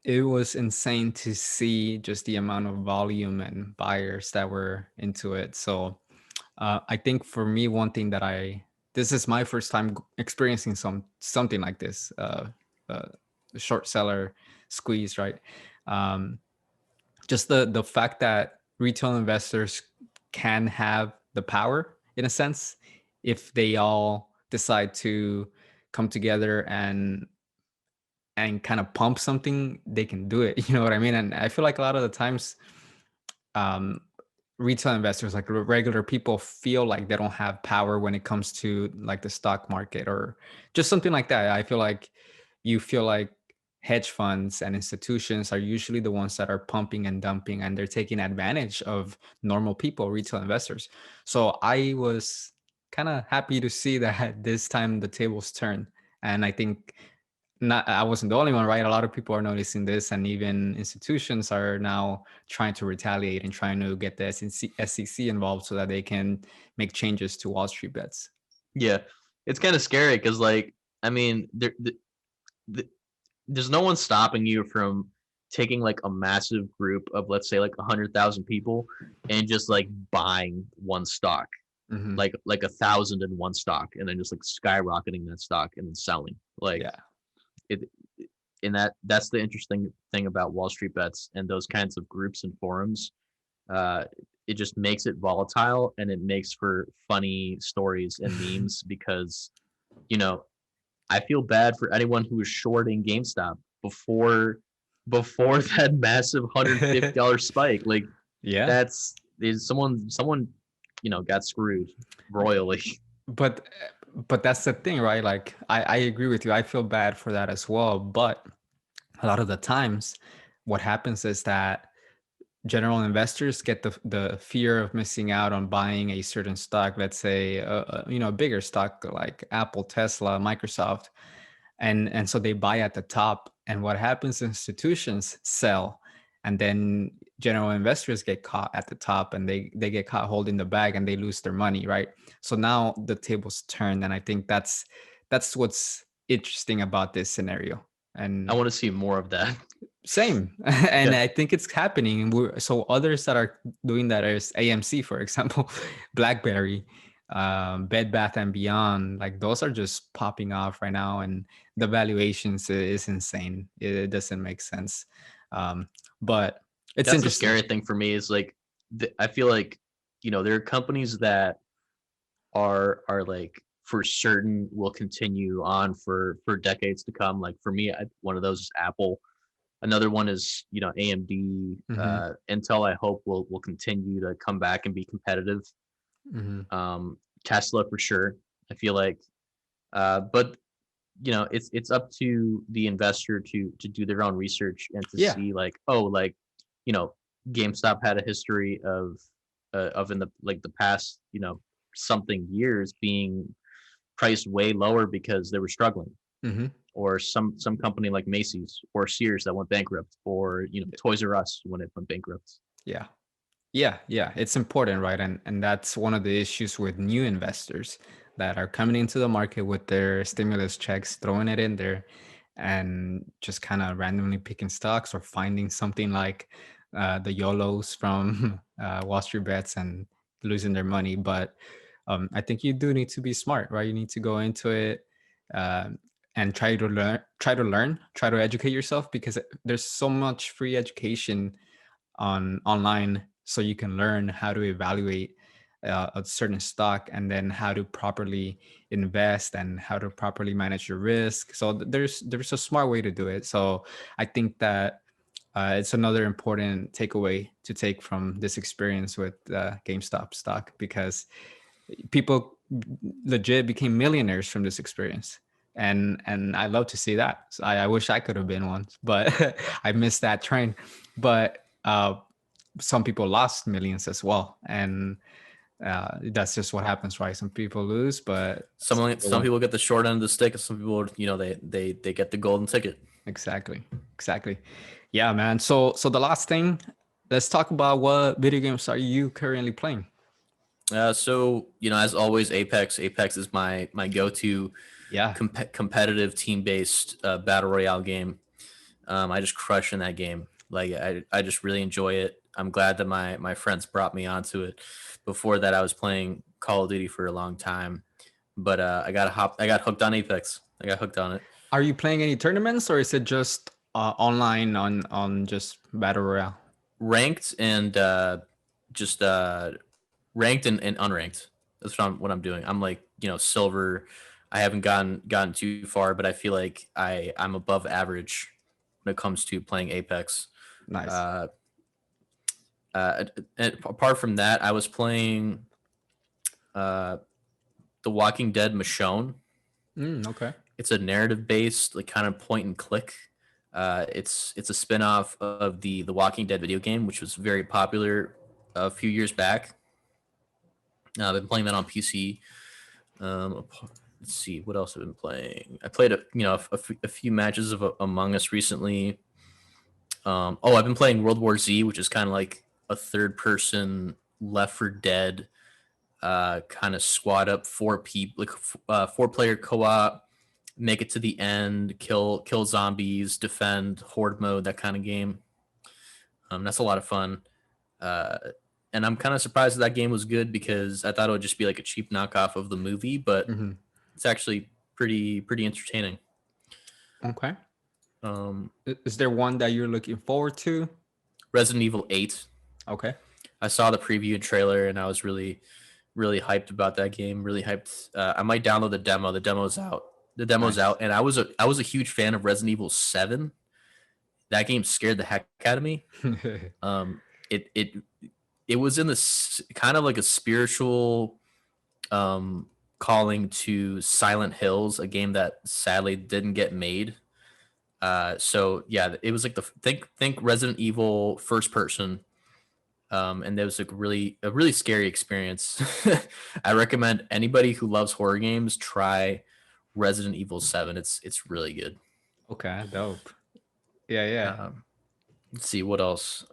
it was insane to see just the amount of volume and buyers that were into it. So I think for me, one thing that this is my first time experiencing something like this, uh, short seller squeeze, right? Um, just the fact that retail investors can have the power in a sense if they all decide to come together and kind of pump something, they can do it. You know what I mean? And I feel like a lot of the times um retail investors, like regular people, feel like they don't have power when it comes to like the stock market or just something like that. I feel like you feel like hedge funds and institutions are usually the ones that are pumping and dumping, and they're taking advantage of normal people, retail investors. So I was kind of happy to see that this time the tables turned. And I think not I wasn't the only one, right? A lot of people are noticing this, and even institutions are now trying to retaliate and trying to get the SEC involved so that they can make changes to Wall Street bets. Yeah, it's kind of scary because, like, I mean, there's no one stopping you from taking like a massive group of, let's say, like 100,000 people and just like buying one stock, Hmm. like 1,000 in one stock, and then just like skyrocketing that stock and then selling. Like Yeah. it, in that's the interesting thing about Wall Street bets and those kinds of groups and forums. Uh, it just makes it volatile and it makes for funny stories and memes because you know I feel bad for anyone who was shorting GameStop before that massive $150 spike. Like Yeah. that's is someone got screwed royally. But that's the thing, right? Like I agree with you. I feel bad for that as well. But a lot of the times what happens is that general investors get the fear of missing out on buying a certain stock, let's say a bigger stock like Apple, Tesla, Microsoft, and so they buy at the top. And what happens, institutions sell, and then general investors get caught at the top, and they get caught holding the bag, and they lose their money, right? So now the tables turn, and I think that's what's interesting about this scenario. I And want to see more of that. same. And Yeah, I think it's happening. So others that are doing that is AMC, for example, BlackBerry, Bed Bath and Beyond. Like those are just popping off right now, and the valuations is insane. It doesn't make sense. Um, but it's that's the interesting. scary thing for me is like I feel like there are companies that are like for certain will continue on for decades to come. Like for me, one of those is Apple. Another one is AMD. Hmm. Intel, I hope will continue to come back and be competitive. Hmm. Tesla for sure. I feel like, but it's up to the investor to do their own research and to Yeah. see like, oh, like you know GameStop had a history of in the past something years being priced way lower because they were struggling, Hmm. or some company like Macy's or Sears that went bankrupt, or Toys R Us when it went bankrupt. Yeah. Yeah, it's important, right? And that's one of the issues with new investors that are coming into the market with their stimulus checks, throwing it in there, and just kind of randomly picking stocks or finding something like the YOLOs from Wall Street Bets and losing their money. But I think you do need to be smart, right? You need to go into it um, and try to educate yourself, because there's so much free education on online, so you can learn how to evaluate a certain stock, and then how to properly invest and how to properly manage your risk. So there's a smart way to do it. So I think that it's another important takeaway to take from this experience with GameStop stock, because people legit became millionaires from this experience. And I love to see that. So I wish I could have been one, but I missed that train. But some people lost millions as well, and that's just what happens, right? Some people lose, but Some people get the short end of the stick, and some people, they get the golden ticket. Exactly. Yeah, man. So the last thing, let's talk about what video games are you currently playing? So as always, Apex. Apex is my go-to Yeah, competitive team-based battle royale game. I just crush in that game. Like I just really enjoy it. I'm glad that my friends brought me onto it. Before that, I was playing Call of Duty for a long time, but I got hooked on Apex. I got hooked on it. are you playing any tournaments, or is it just online on just battle royale? Ranked and just ranked and unranked. That's what I'm doing. I'm like silver. I haven't gotten too far, but I feel like I'm above average when it comes to playing Apex. Nice. Uh, and apart from that, I was playing uh, The Walking Dead Michonne. Okay. It's a narrative based, like kind of point and click. It's a spin-off of the Walking Dead video game, which was very popular a few years back. I've been playing that on PC. Let's see what else I've been playing. I played a few matches of Among Us recently. I've been playing World War Z, which is kind of like a third person Left 4 Dead kind of squad up 4 people, like 4 player co-op, make it to the end, kill zombies, defend, horde mode, that kind of game. That's a lot of fun. Uh, and I'm kind of surprised that game was good, because I thought it would just be like a cheap knockoff of the movie, but Hmm. it's actually pretty entertaining. Okay. Um, Is there one that you're looking forward to? Resident Evil 8. Okay. I saw the preview and trailer, and I was really hyped about that game. Really hyped. I might download the demo. The demo's out. Nice. And I was a huge fan of Resident Evil 7. That game scared the heck out of me. It it was in this kind of like a spiritual calling to Silent Hills, a game that sadly didn't get made. So yeah, it was like the think Resident Evil first person. And there was a really scary experience. I recommend anybody who loves horror games try Resident Evil 7. It's really good. Okay, dope. Yeah. Let's see what else.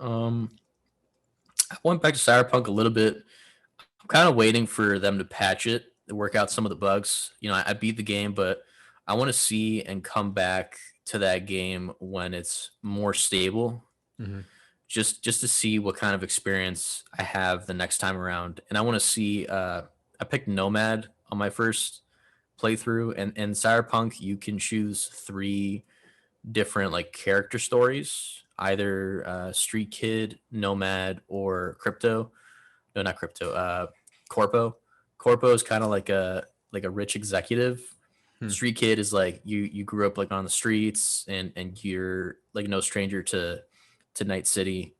I went back to Cyberpunk a little bit. I'm kind of waiting for them to patch it, to work out some of the bugs. I beat the game, but I want to see and come back to that game when it's more stable, Hmm. just to see what kind of experience I have the next time around. And I want to see. I picked Nomad on my first playthrough, and in Cyberpunk you can choose 3 different like character stories, either Street Kid, Nomad, or Crypto. No, not Crypto. Corpo. Corpo is kind of like a rich executive. Hmm. Street Kid is like you grew up like on the streets, and you're like no stranger to Night City.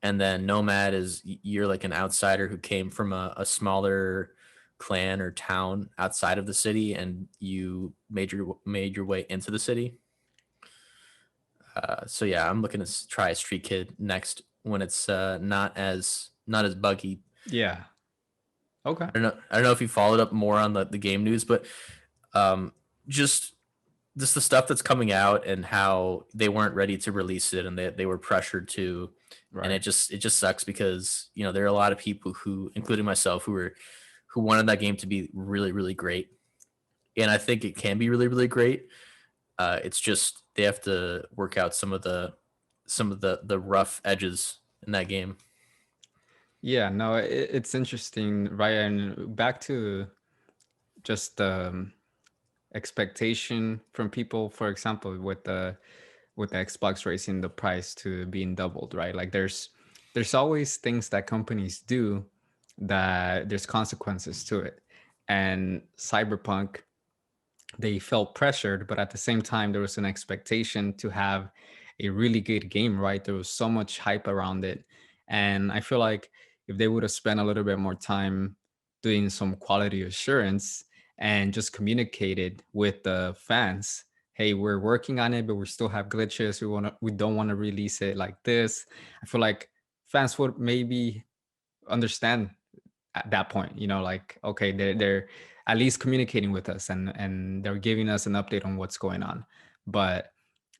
And then Nomad is you're like an outsider who came from a smaller clan or town outside of the city, and you made your way into the city. So yeah, I'm looking to try Street Kid next when it's not as buggy. Yeah. Okay. I don't know if you followed up more on the game news, but um, just just the stuff that's coming out and how they weren't ready to release it and they were pressured to, and Right. it just sucks because there are a lot of people who, including myself, who wanted that game to be really really great, and I think it can be really really great. It's just they have to work out some of the rough edges in that game. Yeah, no, it's interesting, right? And back to just expectation from people, for example, with the Xbox raising the price to being doubled, right? Like there's always things that companies do that there's consequences to it. And Cyberpunk, they felt pressured, but at the same time, there was an expectation to have a really good game, right? There was so much hype around it. And I feel like if they would have spent a little bit more time doing some quality assurance and just communicated with the fans, hey, we're working on it, but we still have glitches. We don't want to release it like this. I feel like fans would maybe understand at that point, like, okay, they're at least communicating with us, and they're giving us an update on what's going on. But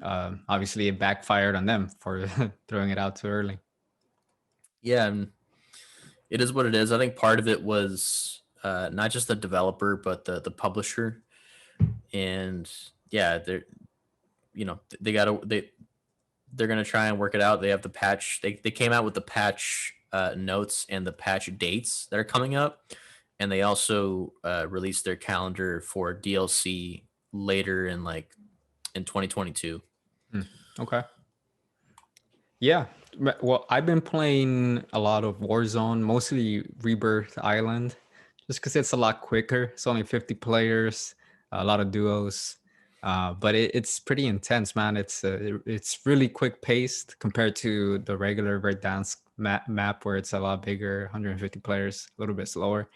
obviously it backfired on them for throwing it out too early. Yeah, and it is what it is. I think part of it was not just the developer but the publisher, and yeah, they got to they're gonna try and work it out. They have the patch. They came out with the patch notes and the patch dates that are coming up, and they also released their calendar for DLC later in 2022. Okay. Yeah. Well, I've been playing a lot of Warzone, mostly Rebirth Island, just because it's a lot quicker. It's only 50 players, a lot of duos, but it's pretty intense, man. It's really quick paced compared to the regular Verdansk map where it's a lot bigger, 150 players, a little bit slower.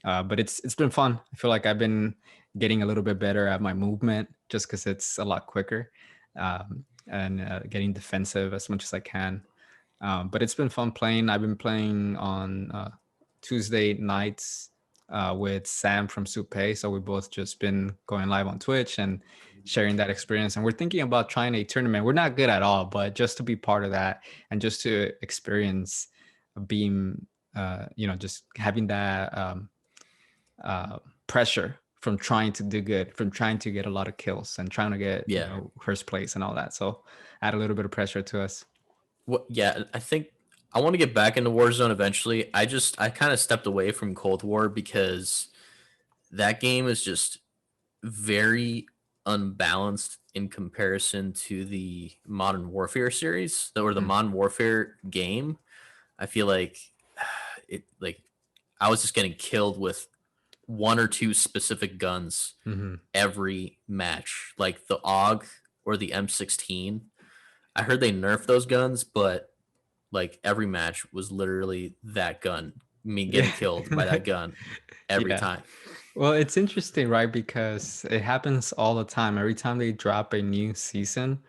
But it's been fun. I feel like I've been getting a little bit better at my movement just because it's a lot quicker, and getting defensive as much as I can. But it's been fun playing. I've been playing on Tuesday nights with Sam from Supe. So we both just been going live on Twitch and sharing that experience. And we're thinking about trying a tournament. We're not good at all, but just to be part of that and just to experience being, just having that pressure from trying to do good, from trying to get a lot of kills and trying to get, Yeah. first place and all that. So add a little bit of pressure to us. Yeah, I think I want to get back into Warzone eventually. I kind of stepped away from Cold War because that game is just very unbalanced in comparison to the Modern Warfare series or the Mm. Modern Warfare game. I feel like I was just getting killed with one or two specific guns Mm-hmm. every match, like the AUG or the M16. I heard they nerfed those guns, but like every match was literally that gun, me getting Yeah. killed by that gun every Yeah. time. Well, it's interesting, right? Because it happens all the time. Every time they drop a new season,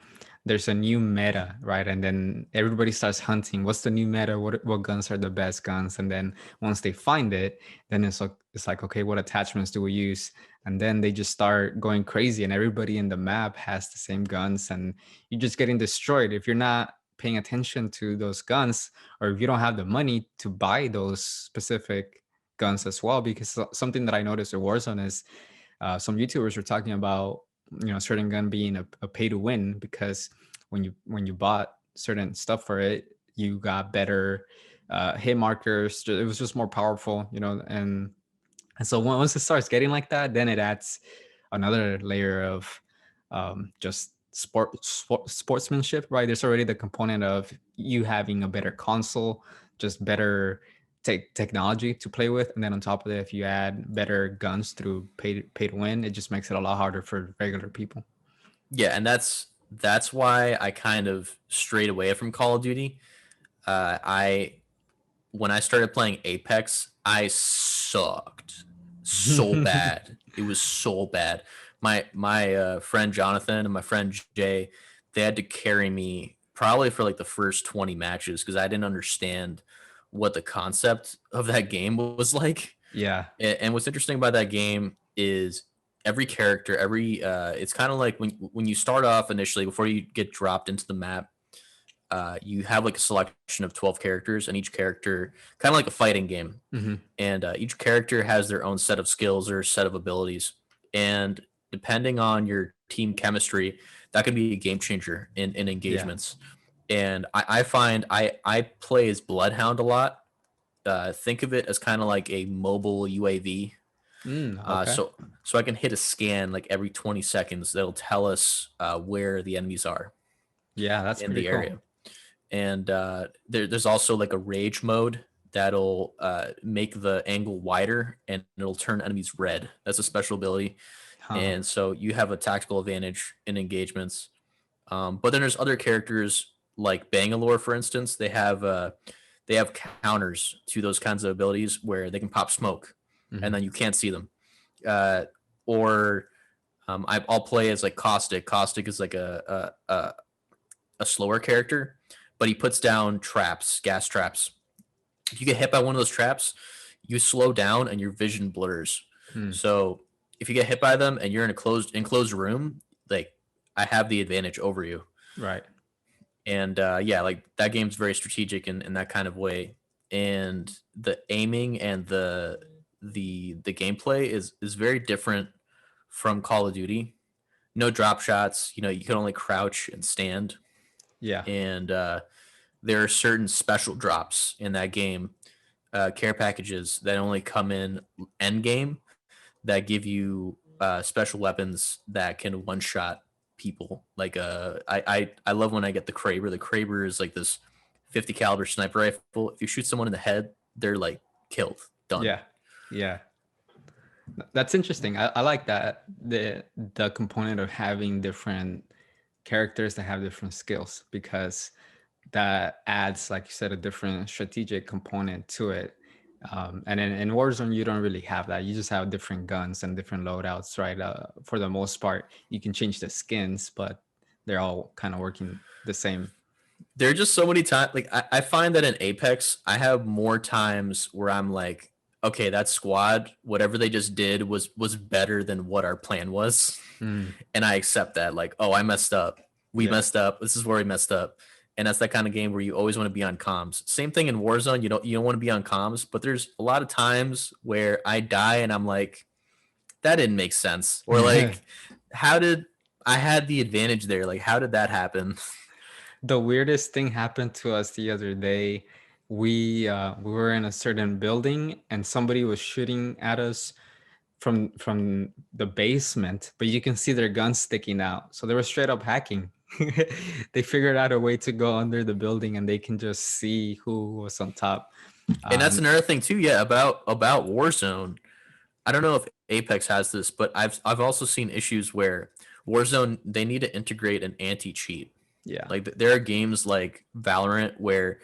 there's a new meta, right? And then everybody starts hunting. What's the new meta? What guns are the best guns? And then once they find it, then it's like, okay, what attachments do we use? And then they just start going crazy, and everybody in the map has the same guns, and you're just getting destroyed if you're not paying attention to those guns, or if you don't have the money to buy those specific guns as well. Because something that I noticed at Warzone is some YouTubers were talking about, a certain gun being a pay to win, because when you bought certain stuff for it, you got better hit markers. It was just more powerful, and so once it starts getting like that, then it adds another layer of just sportsmanship, right? There's already the component of you having a better console, just better technology to play with, and then on top of that, if you add better guns through pay to win, it just makes it a lot harder for regular people. Yeah, and that's why I kind of strayed away from Call of Duty. I When I started playing Apex, I sucked so bad. It was so bad. My friend Jonathan and my friend Jay, they had to carry me probably for like the first 20 matches because I didn't understand what the concept of that game was like. Yeah. And what's interesting about that game is every character, it's kind of like when you start off initially before you get dropped into the map. You have like a selection of 12 characters, and each character kind of like a fighting game, Hmm. and each character has their own set of skills or set of abilities, and depending on your team chemistry, that can be a game changer in Yeah. engagements. And I find I play as Bloodhound a lot. Think of it as kind of like a mobile UAV. Uh, Okay. so so I can hit a scan like every 20 seconds that'll tell us where the enemies are Yeah, that's in pretty the cool. area. And there's also like a rage mode that'll make the angle wider and it'll turn enemies red. That's a special ability, Huh. and so you have a tactical advantage in engagements. But then there's other characters like Bangalore, for instance. They have counters to those kinds of abilities where they can pop smoke, and Hmm. then you can't see them. Uh, or I'll play as like Caustic. Caustic is like a slower character, but he puts down traps, gas traps. If you get hit by one of those traps, you slow down and your vision blurs. Hmm. So if you get hit by them and you're in a enclosed room, like I have the advantage over you. Right. And yeah, like that game's very strategic in that kind of way. And the aiming and the gameplay is very different from Call of Duty. No drop shots. You know, you can only crouch and stand. Yeah. And there are certain special drops in that game, care packages that only come in end game that give you special weapons that can one shot people. Like I love when I get the Kraber. The Kraber is like this 50 caliber sniper rifle. If you shoot someone in the head, they're like killed, done. Yeah. Yeah. That's interesting. I like that the component of having different characters that have different skills, because that adds, like you said, a different strategic component to it. And in Warzone, you don't really have that. You just have different guns and different loadouts, right? For the most part, you can change the skins, but they're all kind of working the same. There are just so many times. Like I find that in Apex, I have more times where I'm like, okay, that squad, whatever they just did was better than what our plan was, Mm, and I accept that. Like, oh, I messed up. We yeah. messed up. This is where we messed up. And that's that kind of game where you always want to be on comms. Same thing in Warzone. You don't want to be on comms, but there's a lot of times where I die and I'm like, that didn't make sense. Or like, how did I had the advantage there? Like, how did that happen? The weirdest thing happened to us the other day. We were in a certain building and somebody was shooting at us from the basement, but you can see their guns sticking out. So they were straight up hacking. They figured out a way to go under the building and they can just see who was on top. And that's Um, another thing too. Yeah, about Warzone. I don't know if Apex has this, but I've also seen issues where Warzone they need to integrate an anti cheat. yeah, Like there are games like Valorant where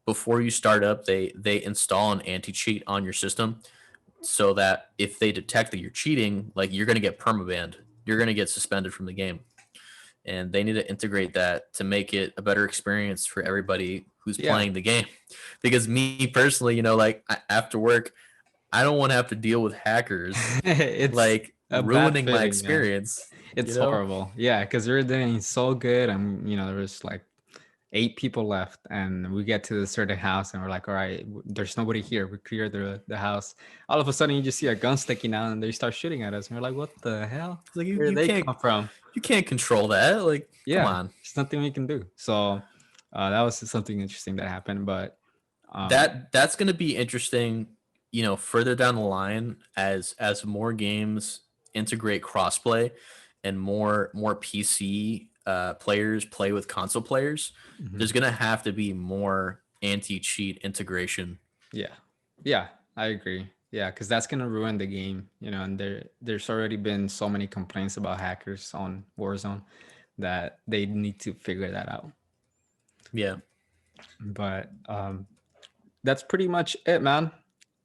before you start up, they install an anti cheat on your system so that if they detect that you're cheating, like you're gonna get permabanned, you're gonna get suspended from the game, and they need to integrate that to make it a better experience for everybody who's yeah. playing the game. Because me personally, you know, like after work, I don't want to have to deal with hackers It's like a bad ruining my feeling, man. experience. You It's know, horrible. Yeah, because we're doing so good, and there was like 8 people left, and we get to the certain house, and we're like, all right, there's nobody here. We clear the house. All of a sudden, you just see a gun sticking out, and they start shooting at us, and we're like, what the hell? it's like Where did they come from? you can't control that. Like, come Yeah, on. there's nothing we can do. So that was something interesting that happened, but That's going to be interesting, you know, further down the line as more games integrate crossplay and more PC players play with console players. mhm. There's going to have to be more anti-cheat integration. Yeah, yeah, I agree. Yeah, because that's gonna ruin the game, and there's already been so many complaints about hackers on Warzone that they need to figure that out. Yeah. But that's pretty much it, man.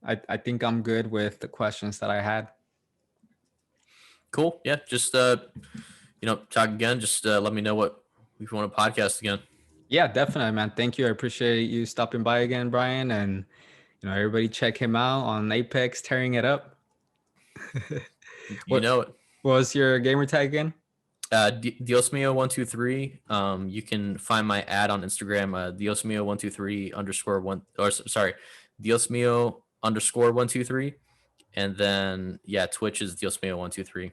I think I'm good with the questions that I had. Cool. Yeah, just talk again. Just let me know what if you want to podcast again. Yeah, definitely, man. Thank you. I appreciate you stopping by again, Brian. And everybody check him out on Apex, tearing it up. You What know it. What was your gamer tag again? Diosmio123. You can find my ad on Instagram, Diosmio123 underscore one, or sorry, Diosmio underscore 123. And then, yeah, Twitch is Diosmio123.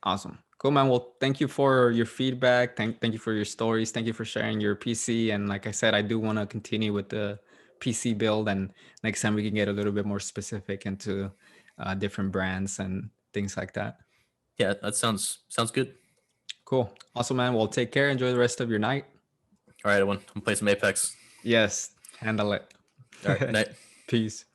Awesome. Cool, man. Well, thank you for your feedback. Thank you for your stories. Thank you for sharing your PC. And like I said, I do want to continue with the PC build. And next time we can get a little bit more specific into different brands and things like that. Yeah, that sounds good. Cool. Awesome, man. Well, take care. Enjoy the rest of your night. All right, everyone. I'm gonna play some Apex. Yes. Handle it. All right, night. Peace.